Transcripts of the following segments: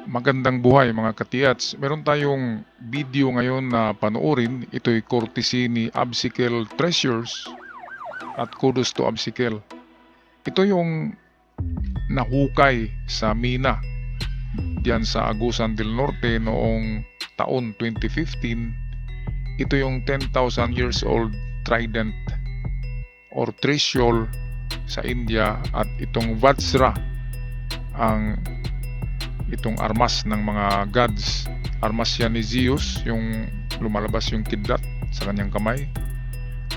Magandang buhay mga katiyats. Meron tayong video ngayon na panoorin. Ito'y courtesy ni Absikel Treasures at kudos to Absikel. Ito yung nahukay sa mina diyan sa Agusan del Norte noong taon 2015. Ito yung 10,000 years old trident or trishul sa India, at itong Vajra ang itong armas ng mga gods. Armas yan ni Zeus, yung lumalabas yung kidlat sa kanyang kamay.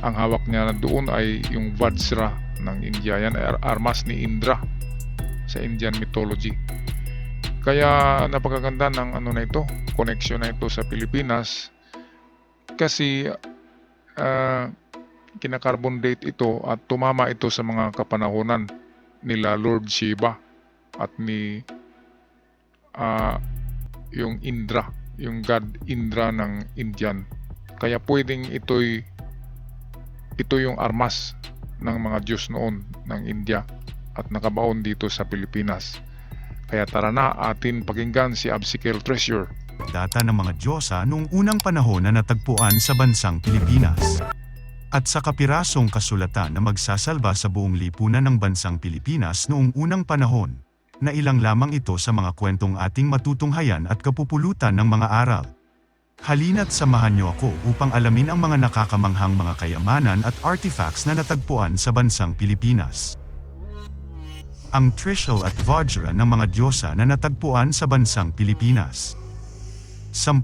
Ang hawak niya na doon ay yung Vajra ng India. Yan ay armas ni Indra sa Indian mythology. Kaya napakaganda ng ano na ito, connection na ito sa Pilipinas, kasi kinakarbon date ito at tumama ito sa mga kapanahonan nila Lord Shiva at ni yung Indra, yung God Indra ng Indian. Kaya pwedeng ito yung armas ng mga Diyos noon ng India at nakabaon dito sa Pilipinas. Kaya tara na, atin pakinggan si Absikel Treasure. Data ng mga Diyosa noong unang panahon na natagpuan sa bansang Pilipinas. At sa kapirasong kasulatan na magsasalba sa buong lipunan ng bansang Pilipinas noong unang panahon, na ilang lamang ito sa mga kwentong ating matutunghayan at kapupulutan ng mga aral. Halina't samahan niyo ako upang alamin ang mga nakakamanghang mga kayamanan at artifacts na natagpuan sa bansang Pilipinas. Ang Trishul at Vajra ng mga Diyosa na natagpuan sa bansang Pilipinas. 10,000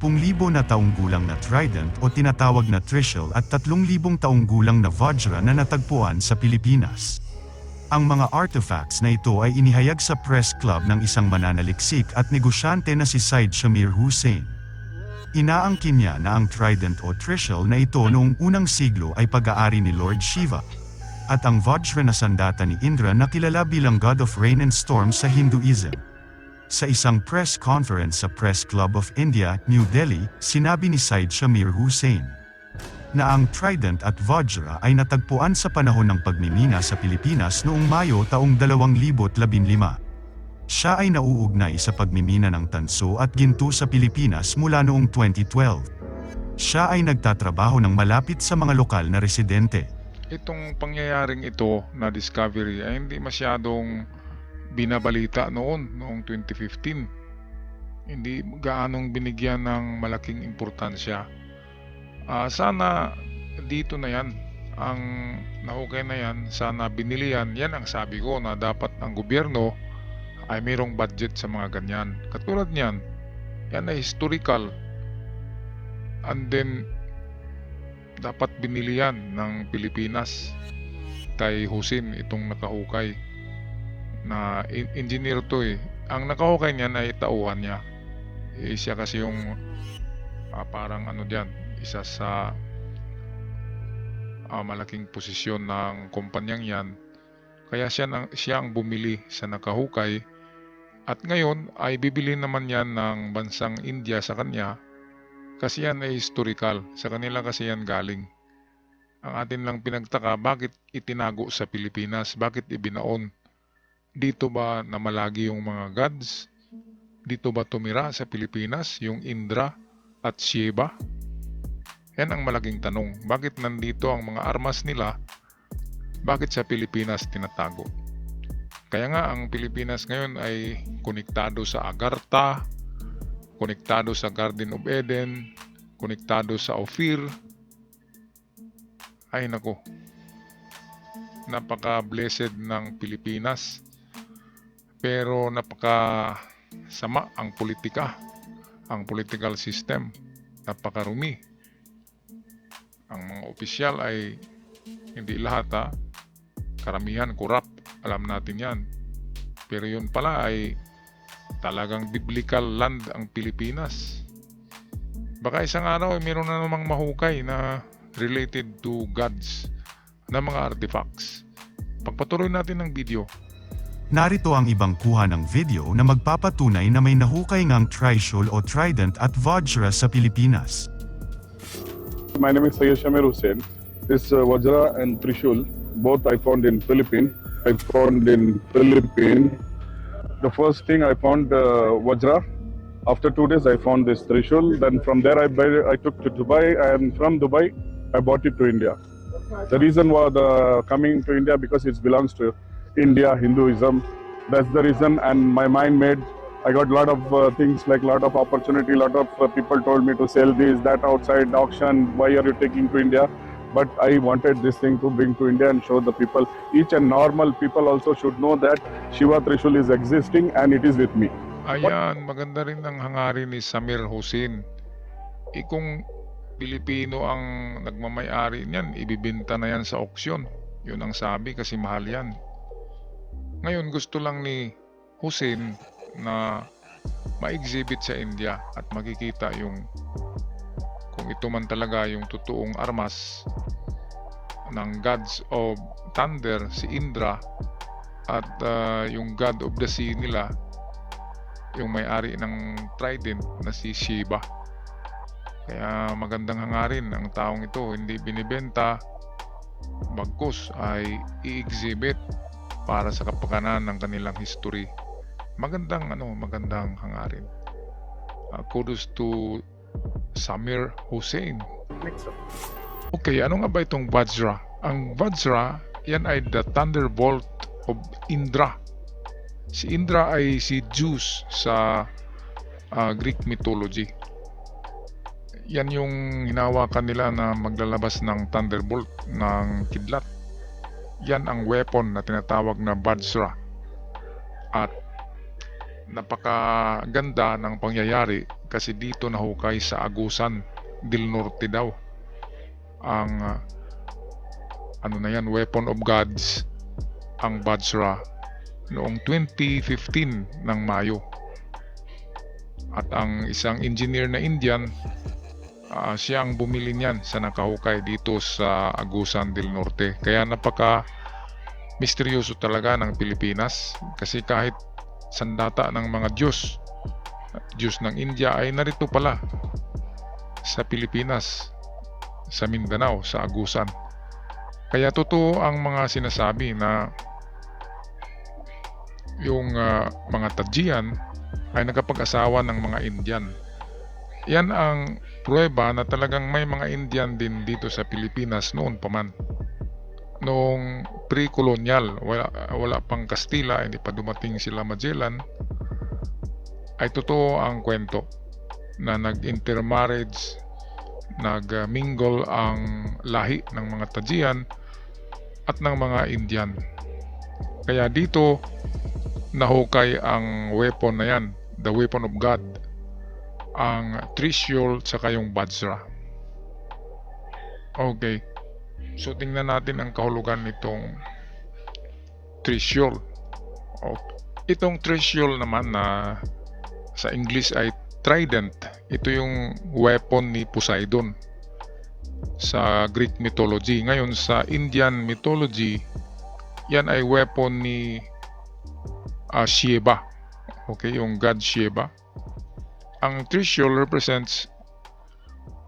na taong gulang na trident o tinatawag na Trishul at 3,000 taong gulang na Vajra na natagpuan sa Pilipinas. Ang mga artifacts na ito ay inihayag sa press club ng isang mananaliksik at negosyante na si Syed Shamir Hussain. Inaangkin niya na ang trident o trishul na ito noong unang siglo ay pag-aari ni Lord Shiva, at ang Vajra na sandata ni Indra na kilala bilang God of Rain and Storm sa Hinduism. Sa isang press conference sa Press Club of India, New Delhi, sinabi ni Syed Shamir Hussain na ang Trident at Vajra ay natagpuan sa panahon ng pagmimina sa Pilipinas noong Mayo taong 2015. Siya ay nauugnay sa pagmimina ng tanso at ginto sa Pilipinas mula noong 2012. Siya ay nagtatrabaho ng malapit sa mga lokal na residente. Itong pangyayaring ito na discovery ay hindi masyadong binabalita noong 2015. Hindi gaanong binigyan ng malaking importansya. Sana dito na yan, ang nahukay na yan, sana binili yan. Yan ang sabi ko, na dapat ang gobyerno ay mayroong budget sa mga ganyan. Katulad niyan, yan ay historical, and then dapat binili yan ng Pilipinas kay Hussein, itong nakahukay na engineer to eh. Ang nakahukay niyan ay tauhan niya. Siya kasi yung parang ano diyan, isa sa malaking posisyon ng kumpanyang yan. Kaya siya ang bumili sa nakahukay, at ngayon ay bibili naman yan ng bansang India sa kanya, kasi yan ay historical. Sa kanila kasi yan galing. Ang atin lang pinagtaka, bakit itinago sa Pilipinas? Bakit ibinaon? Dito ba namalagi yung mga gods? Dito ba tumira sa Pilipinas yung Indra at Shiva? Yan ang malaking tanong. Bakit nandito ang mga armas nila? Bakit sa Pilipinas tinatago? Kaya nga ang Pilipinas ngayon ay konektado sa Agartha, konektado sa Garden of Eden, konektado sa Ophir. Ay nako, napaka-blessed ng Pilipinas. Pero napaka-sama ang politika, ang political system. Napakarumi. Ang mga opisyal ay hindi lahat karamihan corrupt, alam natin yan. Pero yun pala ay talagang biblical land ang Pilipinas. Baka isang araw ay meron na namang mahukay na related to gods na mga artifacts. Pagpatuloy natin ang video. Narito ang ibang kuha ng video na magpapatunay na may nahukay ngang trishul o trident at Vajra sa Pilipinas. My name is Syed Shamir Hussain. This Vajra and Trishul, both I found in Philippines. The first thing I found Vajra After 2 days, I found this Trishul. Then from there, I took to Dubai, and from Dubai, I bought it to India. The reason was the coming to India because it belongs to India, Hinduism. That's the reason, and my mind made. I got a lot of things like lot of opportunity. Lot of people told me to sell this, that outside auction. Why are you taking to India? But I wanted this thing to bring to India and show the people. Each and normal people also should know that Shiva Trishul is existing and it is with me. Ayan, maganda rin ang hangarin ni Samir Hussein. Kung Pilipino ang nagmamay-ari niyan, ibibenta na yan sa auksyon. Yun ang sabi kasi mahal yan. Ngayon gusto lang ni Hussein na ma-exhibit sa India at makikita yung kung ito man talaga yung totoong armas ng Gods of Thunder, si Indra, at yung God of the Sea nila, yung may-ari ng Trident na si Shiva. Kaya magandang hangarin ang taong ito, hindi binibenta, bagkus ay i-exhibit para sa kapakanan ng kanilang history. Magandang hangarin. Kudos to Samir Hussein. Okay, ano nga ba itong Vajra? Ang Vajra, yan ay the thunderbolt of Indra. Si Indra ay si Zeus sa Greek mythology. Yan yung hinawakan nila na maglalabas ng thunderbolt ng kidlat. Yan ang weapon na tinatawag na Vajra. At napakaganda ng pangyayari kasi dito nahukay sa Agusan del Norte daw ang weapon of gods, ang Vajra, noong 2015 ng Mayo. At ang isang engineer na Indian, siya ang bumili niyan sa nakahukay dito sa Agusan del Norte. Kaya napaka misteryoso talaga ng Pilipinas kasi kahit sandata ng mga Diyos ng India ay narito pala sa Pilipinas, sa Mindanao, sa Agusan. Kaya totoo ang mga sinasabi na yung mga Tajian ay nakapag-asawa ng mga Indian. Yan ang pruweba na talagang may mga Indian din dito sa Pilipinas noon pa man. Noong pre-colonial, wala pang Kastila, hindi pa dumating sila Magellan, ay totoo ang kwento na nag-intermarriage, nag-mingle ang lahi ng mga Tajian at ng mga Indian. Kaya dito nahukay ang weapon na yan, the weapon of God, ang Trishul saka yung Vajra. Okay, so tingnan natin ang kahulugan nitong Trishul. Itong Trishul naman na sa English ay Trident. Ito yung weapon ni Poseidon sa Greek mythology. Ngayon sa Indian mythology, yan ay weapon ni Shiva. Okay, yung god Shiva. Ang Trishul represents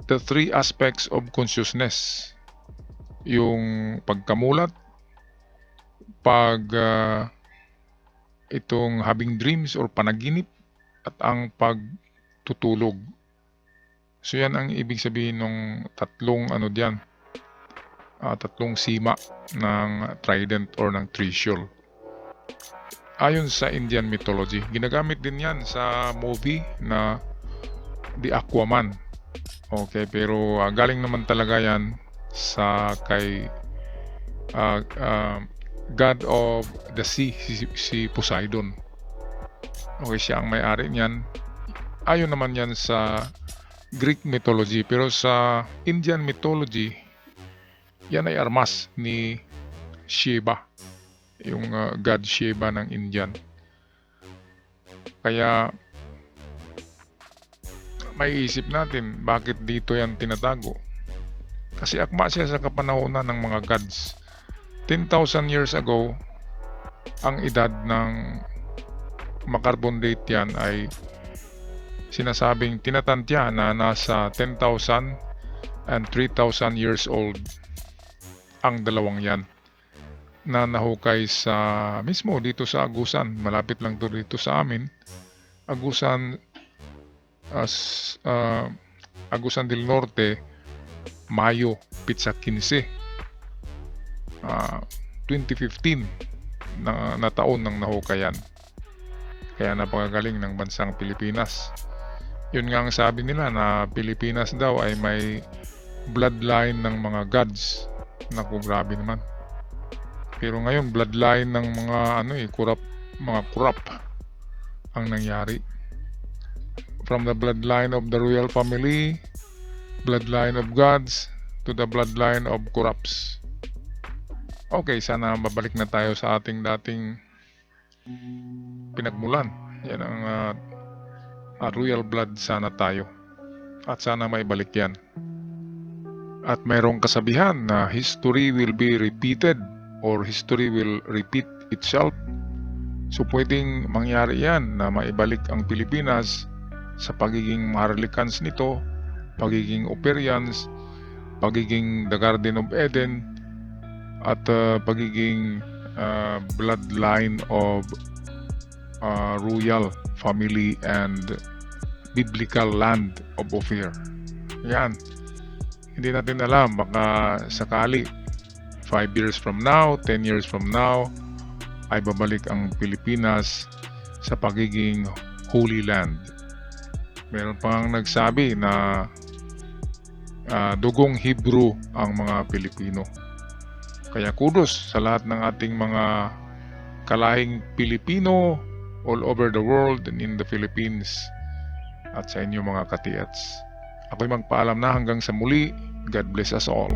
the three aspects of consciousness. Yung pagkamulat, itong having dreams or panaginip, at ang pagtutulog. So yan ang ibig sabihin ng tatlong tatlong sima ng trident or ng Trishul. Ayon sa Indian mythology, ginagamit din yan sa movie na The Aquaman. Okay, pero galing naman talaga yan sa kay God of the Sea, si Poseidon. Okay, siya ang may-ari niyan. Ayon naman yan sa Greek mythology, pero sa Indian mythology, yan ay armas ni Shiva, yung God Shiva ng Indian. Kaya may isip natin bakit dito yan tinatago. Kasi akma siya sa kapanahonan ng mga gods. 10,000 years ago, ang edad ng makarbon date yan ay sinasabing tinatantya na nasa 10,000 and 3,000 years old ang dalawang yan na nahukay sa mismo dito sa Agusan. Malapit lang to dito sa amin, Agusan as Agusan del Norte, Mayo, Pizza 15. 2015 na taon ng nahukayan. Kaya napakagaling ng bansang Pilipinas. Yun nga ang sabi nila na Pilipinas daw ay may bloodline ng mga gods. Naku, grabe naman. Pero ngayon bloodline ng mga corrupt ang nangyari. From the bloodline of the royal family, bloodline of gods, to the bloodline of corrupts. Okay, sana mabalik na tayo sa ating dating pinagmulan. Yan ang royal blood sana tayo. At sana maibalik yan. At mayroong kasabihan na history will be repeated or history will repeat itself. So pwedeng mangyari yan na maibalik ang Pilipinas sa pagiging Maharlikans nito, pagiging Operians, pagiging The Garden of Eden, at pagiging bloodline of royal family and biblical land of Ophir. Yan. Hindi natin alam, baka sakali 5 years from now, 10 years from now, ay babalik ang Pilipinas sa pagiging Holy Land. Meron pang nagsabi na dugong Hebrew ang mga Pilipino. Kaya kudos sa lahat ng ating mga kalahing Pilipino all over the world and in the Philippines at sa inyo mga katiats. Ako'y magpaalam na hanggang sa muli. God bless us all.